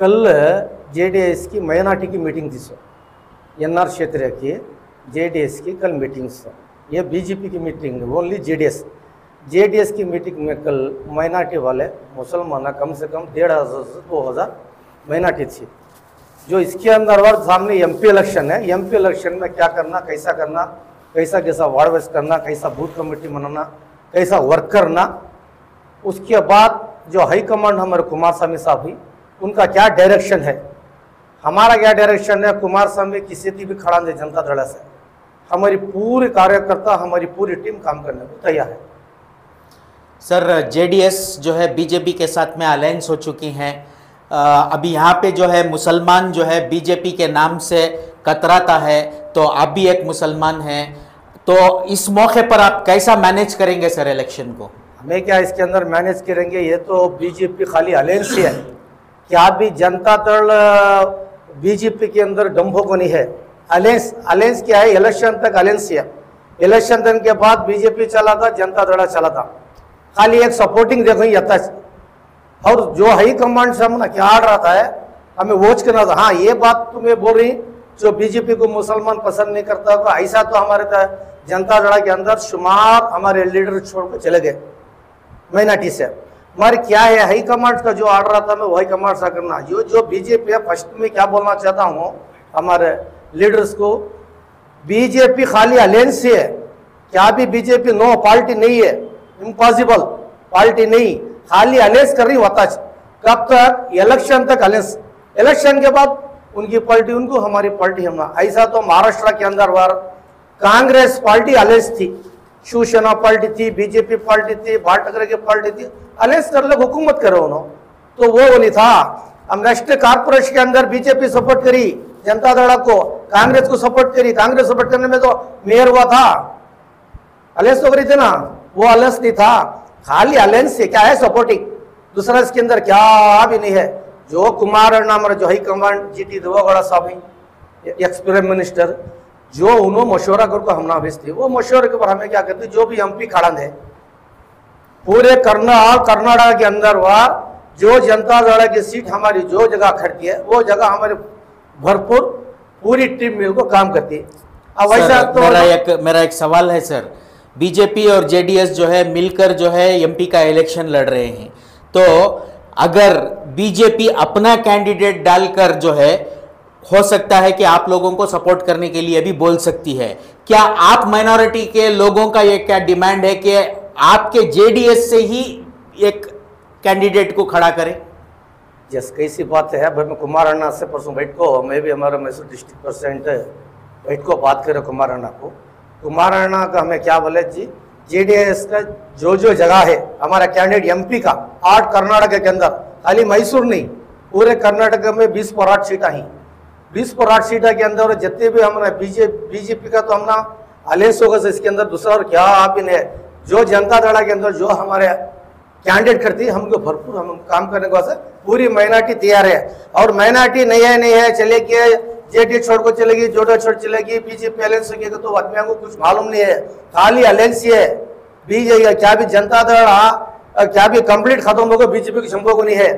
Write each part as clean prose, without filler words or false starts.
कल जेडीएस की माइनॉरिटी की मीटिंग थी सर, एनआर क्षेत्र की जेडीएस की कल मीटिंग सर, ये बीजेपी की मीटिंग ओनली जेडीएस की मीटिंग में कल माइनॉरिटी वाले मुसलमान कम से कम 1,500 से 2,000 माइनॉरिटी थी। जो इसके अंदर और सामने एमपी इलेक्शन है, एमपी इलेक्शन में क्या करना, कैसा कैसा वार्ड वाइज करना, कैसा बूथ कमेटी बनाना, कैसा वर्क करना, उसके बाद जो हाई कमांड हमारे कुमारस्वामी साहब ही उनका क्या डायरेक्शन है, हमारा क्या डायरेक्शन है। कुमारस्वामी किसी भी खड़ा दे जनता दल से हमारी पूरी कार्यकर्ता, हमारी पूरी टीम काम करने को तैयार है। सर जेडीएस जो है बीजेपी के साथ में अलायंस हो चुकी हैं, अभी यहाँ पे जो है मुसलमान जो है बीजेपी के नाम से कतराता है, तो आप भी एक मुसलमान हैं, तो इस मौके पर आप कैसा मैनेज करेंगे सर इलेक्शन को? हमें क्या इसके अंदर मैनेज करेंगे, ये तो बीजेपी खाली अलायंस ही है। क्या भी जनता दल बीजेपी के अंदर डंभों को नहीं है। अलायंस क्या है, इलेक्शन तक अलायंस है, इलेक्शन तक के बाद बीजेपी चला था, जनता दल चला था, खाली एक सपोर्टिंग देखो यथाच। और जो हाई कमांड से हम क्या आ रहा था हमें वोच करना था। हाँ, ये बात तुम्हें बोल रही, जो बीजेपी को मुसलमान पसंद नहीं करता तो ऐसा तो हमारे जनता दल के अंदर शुमार हमारे लीडर छोड़ कर चले गए माइनॉरिटी से। हमारे क्या है, हाई कमांड का जो ऑर्डर आता है मैं वही कमांड सा करना। जो बीजेपी है, फर्स्ट में क्या बोलना चाहता हूँ हमारे लीडर्स को, बीजेपी खाली अलायंस है। क्या भी बीजेपी नो पार्टी नहीं है, इम्पॉसिबल पार्टी नहीं, खाली अलायंस कर रही होता। कब तक? इलेक्शन तक अलायंस, इलेक्शन के बाद उनकी पार्टी उनको, हमारी पार्टी हम। ऐसा तो महाराष्ट्र के अंदर वार कांग्रेस पार्टी अलायंस थी, शिवसेना पार्टी थी, बीजेपी पार्टी थी, बाल ठाकरे की पार्टी थी, अलायंस कर लो, हुकूमत करो उन्होंने, तो वो नहीं था। हम नेक्स्ट कारपोरेशन के अंदर बीजेपी सपोर्ट करी जनता दल को, कांग्रेस को सपोर्ट करी, कांग्रेस सपोर्ट करने में तो मेयर हुआ था, अलायंस तो करी थे ना, वो अलायंस नहीं था, खाली अलायंस से क्या है सपोर्टिंग, दूसरा इसके अंदर क्या भी नहीं है। जो कुमार हमारे जो हाई कमांड जीटी देवेगौड़ा साहब एक्स प्राइम मिनिस्टर, जो उन्होंने मशवरा करके हमने भेजती, वो मशवरे के ऊपर हमें क्या करती, जो भी एमपी खड़ा है पूरे कर्नाटक के अंदर वह जो जनता दल की सीट हमारी जो जगह खड़ती है, वो जगह हमारे भरपूर पूरी टीम मिलकर काम करती है। अब वैसा तो मेरा एक सवाल है सर, बीजेपी और जेडीएस जो है मिलकर जो है एमपी का इलेक्शन लड़ रहे हैं, तो अगर बीजेपी अपना कैंडिडेट डालकर जो है, हो सकता है कि आप लोगों को सपोर्ट करने के लिए भी बोल सकती है, क्या आप माइनॉरिटी के लोगों का ये क्या डिमांड है कि आपके जेडीएस से ही एक कैंडिडेट को खड़ा करें? जस कैसी बात है भाई, मैं कुमार अन्ना से परसों बैठ को, मैं भी हमारा मैसूर डिस्ट्रिक्ट प्रेसिडेंट बैठ को बात करें कुमार अन्ना को, कुमार अन्ना का हमें क्या बोले जी, जेडीएस का जो जगह है हमारा कैंडिडेट एमपी का 8 कर्नाटक के अंदर, खाली मैसूर नहीं पूरे कर्नाटक में 20 पर 8 सीटा ही, 20 पर 8 सीटा के अंदर जितने भी हमारा बीजेपी का तो हमना अलायंस होगा, इसके अंदर दूसरा और क्या आप इन्हें जो जनता दल के अंदर जो हमारे कैंडिडेट करती है, हमको भरपूर हम काम करने को पूरी माइनॉरिटी तैयार है। और माइनॉरिटी नहीं है चलेगी, जेडी छोड़ को चलेगी, जोडा छोड़ चलेगी, बीजेपी अलायंस होगी, तो आदमियों को कुछ मालूम नहीं है, खाली अलायंस है। बीजेपी क्या भी जनता दल क्या भी कंप्लीट खत्म होगा, बीजेपी की संभव को नहीं है।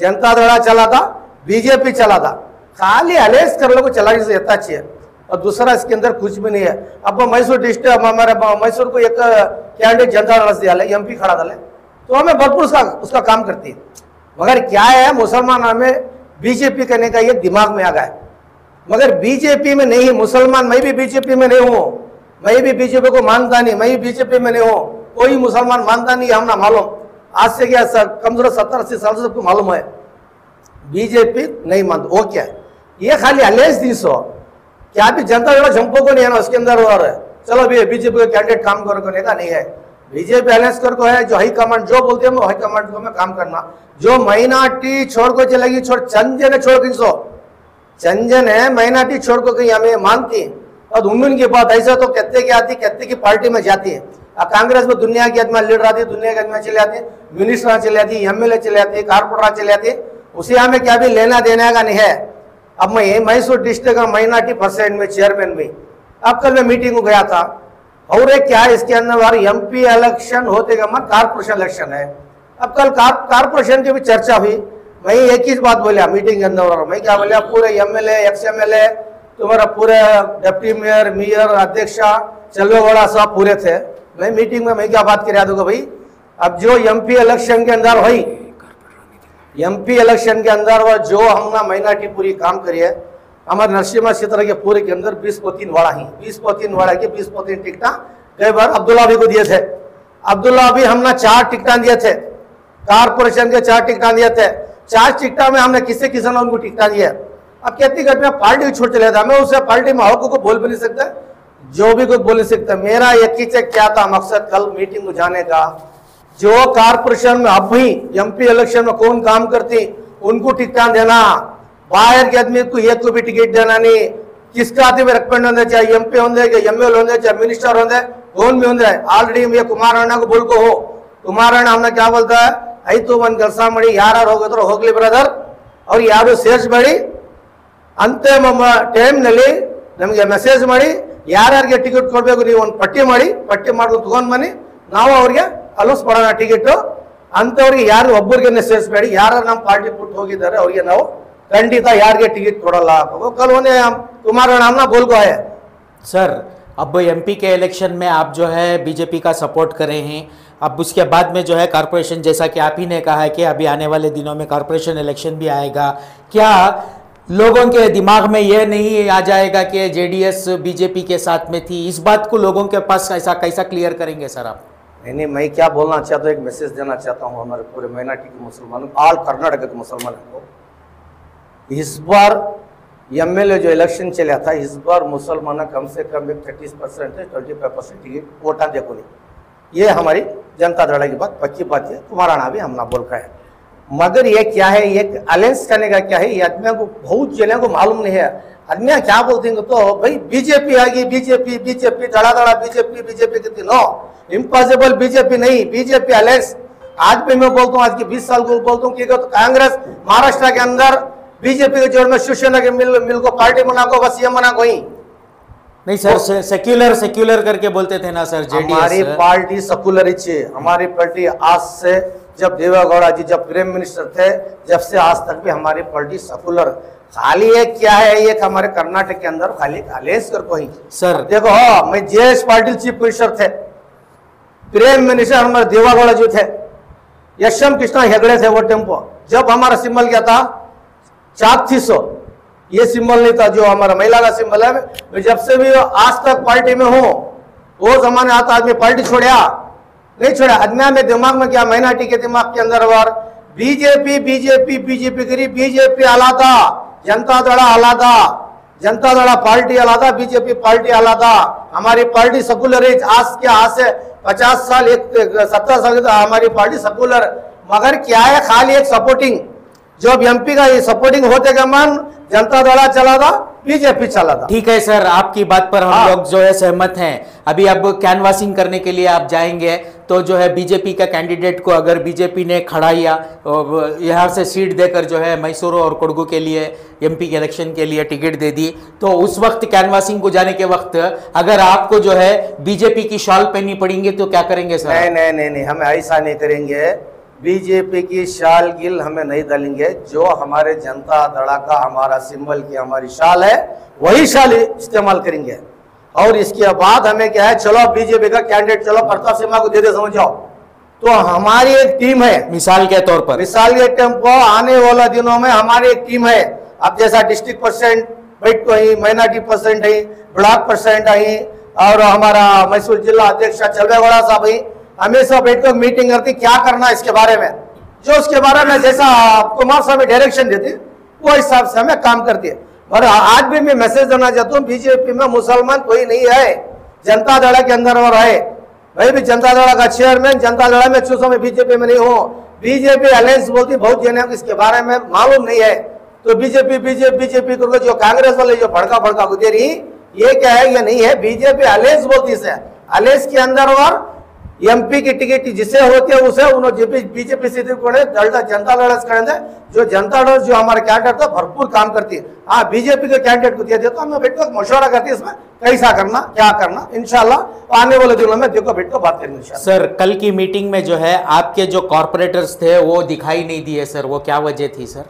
जनता दल चला था, बीजेपी चला था, खाली अलायंस कर लो चला अच्छी है, और दूसरा इसके अंदर कुछ भी नहीं है। अब मैसूर डिस्ट्रिक्ट हमारे मैसूर को एक कैंडिडेट जनता दल से दिया, एमपी खड़ा था, तो हमें भरपूर उसका काम करती है। मगर क्या है, मुसलमान हमें बीजेपी करने का ये दिमाग में आ गया है, मगर बीजेपी में नहीं, मुसलमान मैं भी बीजेपी में नहीं हूँ, मैं भी बीजेपी को मानता नहीं, मैं भी बीजेपी में नहीं हूँ, कोई मुसलमान मानता नहीं, हमना मालूम आज से क्या कम से कम 70-80 साल से सबको मालूम है बीजेपी नहीं मानता। वो क्या है, ये खाली अलायंस दी सो, क्या भी जनता दल झंपो को नहीं है ना उसके अंदर, और चलो भी बीजेपी का कैंडिडेट काम करने का नहीं है, बीजेपी अलायंस को है, जो हाई कमांड जो बोलते हैं हाई कमांड को हमें काम करना। जो माइनॉरिटी छोड़ को चलेगी, चंजन छोड़ के सो, चंजन है माइनॉरिटी छोड़ को कहीं हमें मानती है, और उनकी बात ऐसा तो कहते की आती, कहते की पार्टी में जाती है। कांग्रेस में दुनिया की आदमी लीडर आती, दुनिया की आदमी चले आती, मिनिस्टर चले आती, एमएलए चले आती, कारपोरेटर चले आती, उसे हमें क्या भी लेना देने का नहीं है। अब मैं मैसूर डिस्ट्रिक्ट का माइनॉरिटी परसेंट में चेयरमैन में, अब कल मैं मीटिंग को गया था, और एक क्या है इसके अंदर एमपी इलेक्शन होते का कारपोरेशन इलेक्शन है। अब कल कारपोरेशन की भी चर्चा हुई, मैं एक ही बात बोलिया मीटिंग के अंदर, मैं क्या बोलिया, पूरे एमएलए एक्स एमएलए तुम्हारा पूरे डिप्टी मेयर मेयर अध्यक्षा चलवेवाड़ा सब पूरे थे। मैं मीटिंग में मैं क्या बात कर रहा था भाई, अब जो एमपी इलेक्शन के अंदर हुई, एमपी इलेक्शन के अंदर वो जो हमने माइनॉरिटी पूरी काम करी है, हमारे नरसिम्हा क्षेत्र के पूरे के अंदर 20 वाड़ा ही 20 वाड़ा के 20 टिकटा कई बार अब्दुल्ला अभी को दिए थे। अब्दुल्ला अभी हमने 4 टिकटा दिए थे, कारपोरेशन के 4 टिकटा दिए थे। 4 टिकटा में हमने किसी ने उनको टिकटा दिया। अब कहती घटना पार्टी छोड़ चले था, मैं उसे पार्टी में हक को बोल भी नहीं सकता, जो भी कुछ बोल नहीं सकता। मेरा एक ही क्या था मकसद कल मीटिंग में जाने का, जो कारपोरेशन में अब भी एमपी इलेक्शन में कौन काम करती उनको टिकटा देना, बाहर के आदमी को एक को भी टिकट देना नहीं, किसका आदमी में रिकमेंड होंगे, चाहे एमपी होंगे एमएल होंगे चाहे मिनिस्टर होंगे कौन भी होंगे। ऑलरेडी ये कुमार अण्णा को बोल को हो, कुमार अण्णा हमने क्या बोलता है, आयतु ಒಂದು ಕೆಲಸ ಮಾಡಿ ಯಾರು ಹೋಗಿದ್ರು ಹೋಗ್ಲಿ ಬ್ರದರ್, ಅವ್ರು ಯಾರು ಸೇರಿಸಬೇಡಿ, ಅಂತಿಮ ಟೈಮ್ ನಲ್ಲಿ ನಮಗೆ ಮೆಸೇಜ್ ಮಾಡಿ ಯಾರ್ಯಾರಿಗೆ ಟಿಕೆಟ್ ಕೊಡಬೇಕು ನೀವು ಒಂದು ಪಟ್ಟಿ ಮಾಡಿ, ಪಟ್ಟಿ ಮಾಡ್ಕೊಂಡು ತಗೊಂಡ್ ಬನ್ನಿ, ನಾವು ಅವ್ರಿಗೆ ಅಲೋಸ್ ಮಾಡೋಣ ಟಿಕೆಟ್। ಅಂತವ್ರಿಗೆ ಯಾರು ಒಬ್ಬರಿಗೆ ಸೇರಿಸಬೇಡಿ, ಯಾರು ನಮ್ಮ ಪಾರ್ಟಿ ಬಿಟ್ಟು ಹೋಗಿದ್ದಾರೆ ಅವ್ರಿಗೆ ನಾವು ಖಂಡಿತ ಯಾರಿಗೆ ಟಿಕೆट ಕೊಡಲ್ಲ। कल उन्हें कुमार अण्णा बोल को है। सर अब एमपी के इलेक्शन में आप जो है बीजेपी का सपोर्ट करे हैं, अब उसके बाद में जो है कारपोरेशन, जैसा कि आप ही ने कहा है कि अभी आने वाले दिनों में कारपोरेशन इलेक्शन भी आएगा, क्या लोगों के दिमाग में यह नहीं आ जाएगा कि जेडीएस बीजेपी के साथ में थी? इस बात को लोगों के पास ऐसा कैसा क्लियर करेंगे सर आप? नहीं, मैं क्या बोलना चाहता हूँ, एक मैसेज देना चाहता हूँ हमारे पूरे माइनॉरिटी के मुसलमानों, ऑल कर्नाटक के मुसलमानों को। इस बार एमएलए जो इलेक्शन चला था, इस बार मुसलमान कम से कम 30% से 25% टिकट वोटा देखो नहीं, ये हमारी जनता दल की बात पक्की बात है। कुमार अण्णा भी हमने बोल रहा है, मगर ये क्या है, एक अलायंस करने का क्या है, ये आदमियों को बहुत जने को मालूम नहीं है। आदमियाँ क्या बोलते हैं तो भाई बीजेपी आ गई, बीजेपी बीजेपी धड़ा धड़ा बीजेपी बीजेपी कहती, नो इम्पॉसिबल, बीजेपी नहीं, बीजेपी अलायंस। आज भी मैं बोलता हूँ, आज की 20 साल को बोलता हूँ कि तो कांग्रेस महाराष्ट्र के अंदर बीजेपी के जोड़ में शिवसेना के मिल को पार्टी बना को बस ये मना कोई नहीं सर, सेक्युलर सेक्युलर करके बोलते थे ना सर जेडीएस। हमारी पार्टी सेक्युलर ही, हमारी पार्टी आज से जब देवेगौड़ा जी जब प्राइम मिनिस्टर थे, जब से आज तक भी हमारी पार्टी सेक्युलर। खाली एक क्या है, एक हमारे कर्नाटक के अंदर खाली अलायंस कर कोई सर देखो, हाँ मैं जेएस पाटिल चीफ मिनिस्टर थे, प्राइम मिनिस्टर हमारे देवेगौड़ा जी थे, यशवंत कृष्णा हेगड़े थे वो टेम्पो। जब हमारा सिंबल क्या था 400, ये सिंबल नहीं था जो हमारा महिला का सिंबल है। मैं जब से भी आज तक पार्टी में हूँ, वो जमाने आता आदमी पार्टी छोड़ा नहीं छोड़ा। आदमी में दिमाग में क्या, माइनॉरिटी के दिमाग के अंदर वार बीजेपी बीजेपी बीजेपी करी, बीजेपी आलादा, जनता दल आलादा, जनता दल पार्टी आलादा, बीजेपी पार्टी आलादा। हमारी पार्टी सेक्युलर है, आज के आज से 50 साल 70 साल हमारी पार्टी सेक्युलर। मगर क्या है, खाली एक सपोर्टिंग, जब एमपी का ये सपोर्टिंग होते का मन जनता दल चला था, बीजेपी चला था। ठीक है सर, आपकी बात पर हम लोग जो है सहमत हैं। अभी अब कैनवासिंग करने के लिए आप जाएंगे तो जो है बीजेपी का कैंडिडेट को अगर बीजेपी ने खड़ा या यहाँ से सीट देकर जो है मैसूर और कोडगू के लिए एमपी के इलेक्शन के लिए टिकट दे दी, तो उस वक्त कैनवासिंग को जाने के वक्त अगर आपको जो है बीजेपी की शॉल पहननी पड़ेंगे तो क्या करेंगे सर? नहीं नहीं नहीं, हम ऐसा नहीं करेंगे, बीजेपी की शाल गिल हमें नहीं डालेंगे। जो हमारे जनता दल का हमारा सिंबल की हमारी शाल है, वही शाल इस्तेमाल करेंगे। और इसके बाद हमें क्या है, चलो बीजेपी का कैंडिडेट चलो प्रताप सिंह को दे दे, समझ जाओ। तो हमारी एक टीम है, मिसाल के तौर पर, मिसाल के टेम्पो आने वाला दिनों में हमारी एक टीम है। अब जैसा डिस्ट्रिक्ट परसेंट बैठ को ही, माइनॉरिटी परसेंट है, ब्लॉक परसेंट है, और हमारा मैसूर जिला अध्यक्ष चलवेगौड़ा साहब है, हमेशा बैठकर मीटिंग करती क्या करना है इसके बारे में। जो उसके बारे में जैसा कुमार साहब डायरेक्शन देते वो हिसाब से हमें काम करती है। और आज भी मैं मैसेज देना चाहता हूँ, बीजेपी में मुसलमान कोई नहीं है, जनता दल के अंदर और है। भाई भी जनता दल का चेयरमैन जनता दल में चूसो, में बीजेपी में नहीं हूँ। बीजेपी अलायंस बोलती, बहुत जने को इसके बारे में मालूम नहीं है। तो बीजेपी बीजेपी बीजेपी करके जो कांग्रेस वाले जो भड़का भड़का गुजरी, ये क्या है, ये नहीं है। बीजेपी अलायंस बोलती है, अलायंस के अंदर और एमपी की टिकट जिसे होती है उसे उन्होंने बीजेपी से जनता दल कड़े जो जनता दल जो हमारे कैंडिडेट था भरपूर काम करती है। हाँ, बीजेपी के कैंडिडेट को दिया तो हमें बैठ कर मशवरा करती है इसमें कैसा करना क्या करना। इंशाल्लाह आने वाले दिनों में देखो बैठ कर बात करेंगे इंशाल्लाह। सर कल की मीटिंग में जो है आपके जो कॉर्पोरेटर्स थे वो दिखाई नहीं दिए सर, वो क्या वजह थी सर?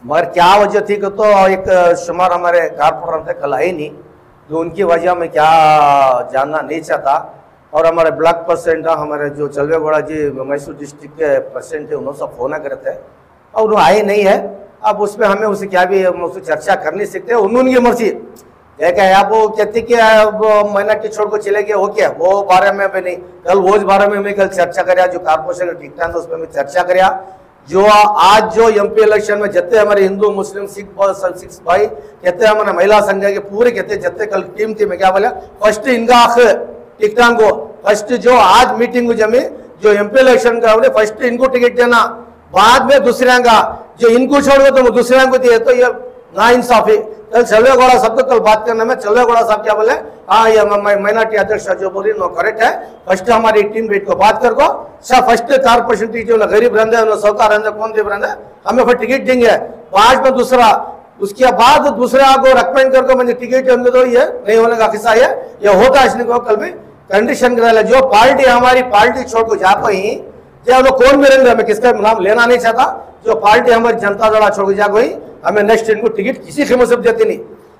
मगर क्या वजह थी कि तो एक शुमार हमारे कारपोरेटर थे कल आए नहीं, तो उनकी वजह में क्या जानना नहीं चाहता। और हमारे ब्लॉक प्रेसिडेंट हमारे जो चलवेगौड़ा जी मैसूर डिस्ट्रिक्ट के प्रेसिडेंट थे उन्होंने सब फोन करे थे और वो आए नहीं है। अब उसमें हमें उससे क्या भी हम उससे चर्चा कर नहीं सकते, उन्होंने मर्जी क्या आप वो कहते कि माइनॉरिटी छोड़ को चले गए हो क्या, वो बारे में भी नहीं। कल वो बारे में मैं कल चर्चा कराया जो कारपोरेशन ठीक ठाक उस पर मैं चर्चा कराया। जो आज जो एमपी इलेक्शन में जितने हमारे हिंदू मुस्लिम सिख भाई कहते हैं हमारे महिला संघ के पूरे कहते जितने कल टीम थी, मैं क्या बोला फर्स्ट इनका टिकटां को फर्स्ट जो आज मीटिंग जमी जो एमपी इलेक्शन का फर्स्ट इनको टिकट देना, बाद में दूसरे का जो इनको छोड़ दो तो दूसरे को दिए, तो ये ना इंसाफी। कल चलवेगौड़ा साहब को कल बात करने में चलवेगौड़ा साहब क्या बोले, हाँ ये माइनॉरिटी अध्यक्ष जो बोली नो करेक्ट है, फर्स्ट हमारी टीम बैठ को बात कर को सब फर्स्ट कारपोरेशन टीचर गरीब रहते हैं सौकार रहते कौन देव रहते हमें फिर टिकट देंगे, बाद में दूसरा उसके बाद दूसरे को रिकमेंड करके मुझे टिकट होंगे तो ये नहीं होने का किस्सा है, ये होता है। इसलिए कल भी कंडीशन करा जो पार्टी हमारी पार्टी छोड़ को जा पाई जो लोग कौन में रहेंगे, हमें किसका नाम लेना नहीं चाहता, जो पार्टी हमारी जनता दल छोड़ के जा गई हमें नेक्स्ट इनको टिकट किसी कीमत से देती नहीं।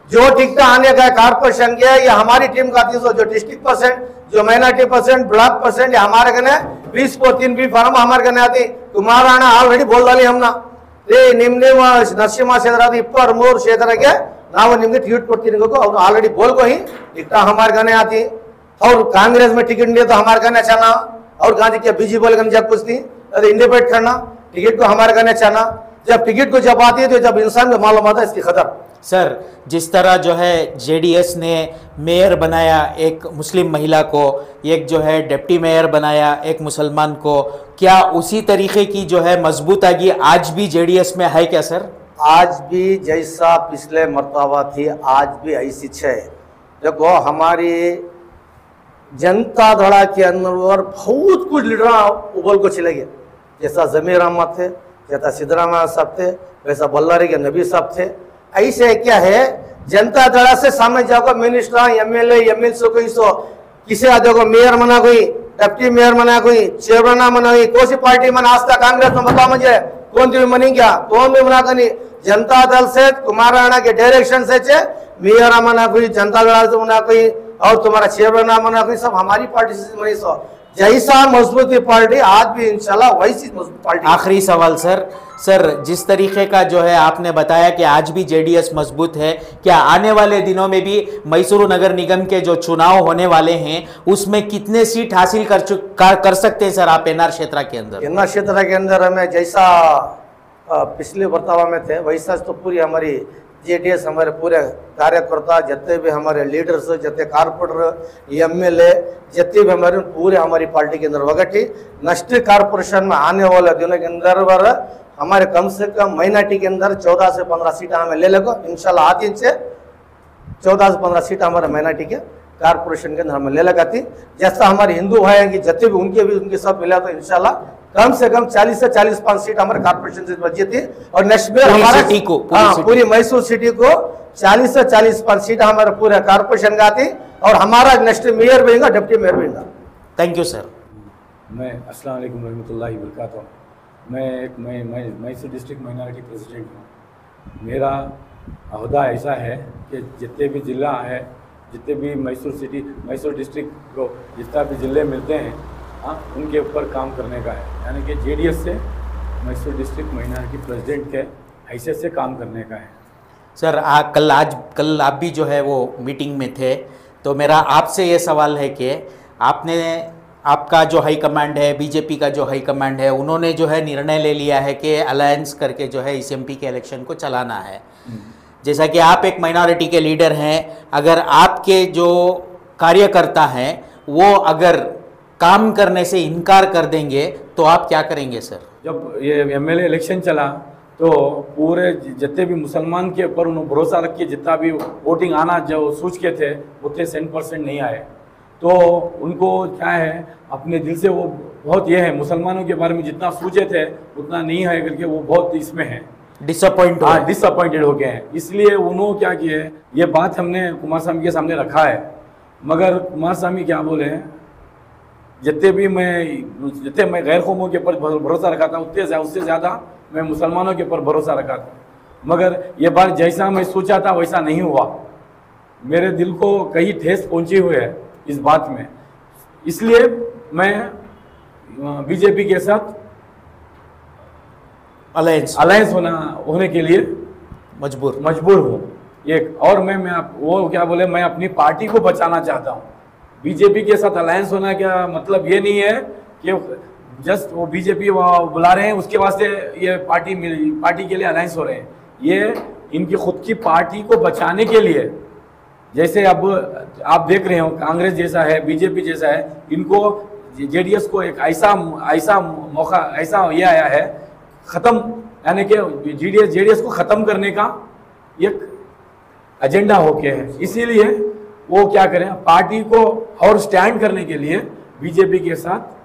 जो टिकट आने का कारपोरेशन के या हमारी टीम का 300 जो डिस्ट्रिक्ट परसेंट जो माइनॉरिटी परसेंट ब्लॉक परसेंट हमारे कने 20 को 3 भी फॉर्म हमारे कने आती कुमार राणा ऑलरेडी बोल डाली हमना रे निम्ने नरसिम्हा क्षेत्र इप्पर मूर क्षेत्र के ನಾವು ನಿಮಗೆ टिकट ಕೊಡ್ತೀನಿ को ऑलरेडी बोल को ही टिकट हमारे कने आती। और कांग्रेस में टिकट नहीं तो हमारे कने चाहना, और गांधी क्या बीजेपी बोले कने जब पूछती अरे इंडिपेंडेंट करना टिकट को हमारे कने चाहना, जब टिकट को जब आती है तो जब इंसान को मालूम आता है इसकी कदर। सर जिस तरह जो है जेडीएस ने मेयर बनाया एक मुस्लिम महिला को, एक जो है डिप्टी मेयर बनाया एक मुसलमान को, क्या उसी तरीके की जो है मजबूतागी आज भी जेडीएस में है क्या सर? आज भी जैसा पिछले मर्तबा थी आज भी ऐसी है। देखो हमारी जनता दड़ा के अंदर बहुत कुछ लीडर उबल को चले गए, जैसा जमीर अहमद थे, जैसा सिद्धरामैया साहब थे, वैसा बल्लारी के नबी साहब थे। ऐसे क्या है जनता दड़ा से सामने जाओ मिनिस्टर एमएलए एमएलसी कोई सो किसी देखो मेयर मना कोई डिप्टी मेयर मना कोई चेयरमैन मना कोई कौन सी पार्टी मना आज तक कांग्रेस में बताओ मुझे कौन सी मनी क्या कौन भी मना कनी जनता दल से कुमार राणा के डायरेक्शन से मेयर मना कोई जनता दल से मना कोई और तुम्हारा चेयरमैन मना कोई सब हमारी पार्टी से मनी सो जैसा मजबूती पार्टी आज भी इंशाल्लाह वैसी मजबूत पार्टी। आखिरी सवाल सर जिस तरीके का जो है आपने बताया कि आज भी जेडीएस मजबूत है, क्या आने वाले दिनों में भी मैसूर नगर निगम के जो चुनाव होने वाले हैं उसमें कितने सीट हासिल कर सकते हैं सर आप एनआर क्षेत्र के अंदर? एनआर क्षेत्र के अंदर हमें जैसा पिछले बर्तावा में थे वैसा तो पूरी हमारी जेडीएस हमारे पूरे कार्यकर्ता जितने भी हमारे लीडर्स जितने कारपोरेटर एमएलए जितने भी हमारे पूरे हमारी पार्टी के अंदर वगटी नेक्स्ट कारपोरेशन में आने वाले दिनों के अंदर हमारे कम से कम माइनॉरिटी के अंदर 14 से 15 सीट हमें ले लेगा इंशाल्लाह आती से 14 से 15 सीट हमारे माइनॉरिटी के कारपोरेशन के अंदर हमें ले लगाती। जैसा हमारे हिंदू भाई हैं कि जितने भी उनके सब मिला तो इंशाल्लाह कम से कम 40 से 45 सीट हमारे कारपोरेशन से बची थी और नेक्स्ट में हमारे पूरी मैसूर सिटी को 40 से 45 सीट हमारे पूरे कारपोरेशन का आती और हमारा नेक्स्ट मेयर भी होगा डिप्टी मेयर भी होगा। Thank you sir. मैं अस्सलाम वालेकुम रहमतुल्लाहि व बरकातहू। मैं मैसूर डिस्ट्रिक्ट माइनॉरिटी प्रेसिडेंट हूँ। मेरा अहदा ऐसा है कि जितने भी ज़िला है जितने भी मैसूर डिस्ट्रिक्ट को जितना भी ज़िले मिलते हैं उनके ऊपर काम करने का है, यानी कि जेडीएस से मैसूर डिस्ट्रिक्ट माइनॉरिटी प्रेसिडेंट के हैसियत से काम करने का है। सर कल आप भी जो है वो मीटिंग में थे, तो मेरा आपसे ये सवाल है कि आपका जो हाई कमांड है बीजेपी का जो हाई कमांड है उन्होंने जो है निर्णय ले लिया है कि अलायंस करके जो है इस एमपी के इलेक्शन को चलाना है। जैसा कि आप एक माइनॉरिटी के लीडर हैं, अगर आपके जो कार्यकर्ता हैं वो अगर काम करने से इनकार कर देंगे तो आप क्या करेंगे सर? जब ये एमएलए इलेक्शन चला तो पूरे जितने भी मुसलमान के ऊपर उन्होंने भरोसा रख के जितना भी वोटिंग आना जो सोच के थे उतने 100% नहीं आए। तो उनको क्या है, अपने दिल से वो बहुत ये है, मुसलमानों के बारे में जितना सोचे थे उतना नहीं है करके वो बहुत इसमें है, डिसअपॉइंटेड हो गए हैं। इसलिए उन्होंने क्या किया है, ये बात हमने कुमार स्वामी के सामने रखा है, मगर कुमार स्वामी क्या बोले हैं, जितने मैं गैर कौमों के ऊपर भरोसा रखा था उससे ज़्यादा मैं मुसलमानों के ऊपर भरोसा रखा था, मगर ये बात जैसा मैं सोचा था वैसा नहीं हुआ। मेरे दिल को कहीं ठेस पहुंची हुई है इस बात में, इसलिए मैं बीजेपी के साथ अलायंस होने के लिए मजबूर हूँ। एक और मैं वो क्या बोले, मैं अपनी पार्टी को बचाना चाहता हूँ। बीजेपी के साथ अलायंस होना क्या मतलब ये नहीं है कि जस्ट वो बीजेपी बुला रहे हैं उसके वास्ते ये पार्टी के लिए अलायंस हो रहे हैं। ये इनकी खुद की पार्टी को बचाने के लिए, जैसे अब आप देख रहे हो कांग्रेस जैसा है, बीजेपी जैसा है, इनको जेडीएस को एक ऐसा मौका ऐसा ये आया है खत्म, यानी कि जेडीएस को खत्म करने का एक एजेंडा होके है। इसीलिए वो क्या करें, पार्टी को और स्टैंड करने के लिए बीजेपी के साथ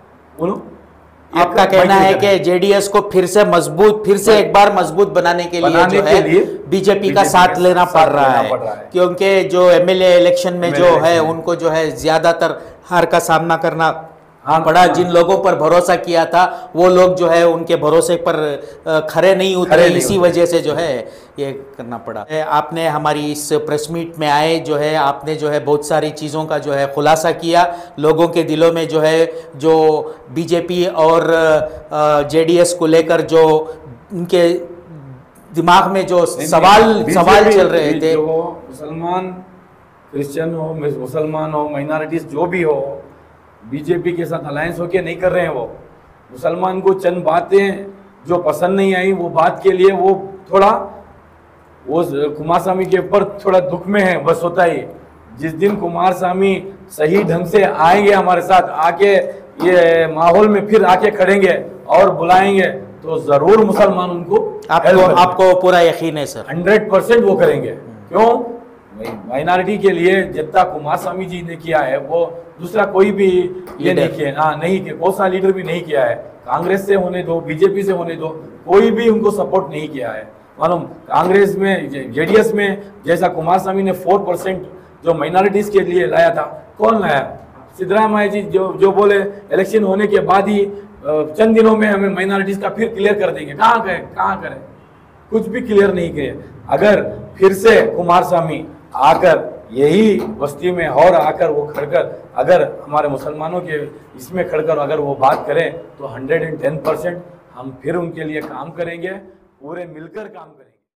आपका कहना है कि जेडीएस को फिर से एक बार मजबूत बनाने के लिए बीजेपी का साथ लेना पड़ रहा है, क्योंकि जो एमएलए इलेक्शन में जो है उनको जो है ज्यादातर हार का सामना करना पड़ा। जिन लोगों पर भरोसा किया था वो लोग जो है उनके भरोसे पर खरे नहीं उतरे, इसी वजह से जो है ये करना पड़ा। आपने हमारी इस प्रेस मीट में आए जो है आपने जो है बहुत सारी चीज़ों का जो है खुलासा किया, लोगों के दिलों में जो है जो बीजेपी और जेडीएस को लेकर जो उनके दिमाग में जो सवाल चल रहे थे, मुसलमान क्रिश्चियन हो, मुसलमान हो, माइनॉरिटीज जो भी हो, बीजेपी के साथ अलायंस होके नहीं कर रहे हैं। वो मुसलमान को चंद बातें जो पसंद नहीं आई वो बात के लिए वो थोड़ा वो कुमार स्वामी के ऊपर थोड़ा दुख में है, बस होता ही। जिस दिन कुमार स्वामी सही ढंग से आएंगे हमारे साथ, आके ये माहौल में फिर आके खड़ेंगे और बुलाएंगे तो जरूर मुसलमान उनको आपको पूरा यकीन है सर? 100% वो करेंगे। क्यों? माइनॉरिटी के लिए जितना कुमार स्वामी जी ने किया है वो दूसरा कोई भी ये नहीं किया, नहीं किया, कौन सा लीडर भी नहीं किया है। कांग्रेस से होने दो, बीजेपी से होने दो, कोई भी उनको सपोर्ट नहीं किया है। मालूम कांग्रेस में, जेडीएस में जैसा कुमार स्वामी ने 4% जो माइनॉरिटीज के लिए लाया था, कौन लाया? सिद्धरामैया जी जो बोले इलेक्शन होने के बाद ही चंद दिनों में हमें माइनॉरिटीज का फिर क्लियर कर देंगे। कहाँ करें? कुछ भी क्लियर नहीं किए। अगर फिर से कुमार स्वामी आकर यही बस्ती में और आकर वो खड़कर अगर हमारे मुसलमानों के इसमें खड़कर अगर वो बात करें तो 110% हम फिर उनके लिए काम करेंगे, पूरे मिलकर काम करेंगे।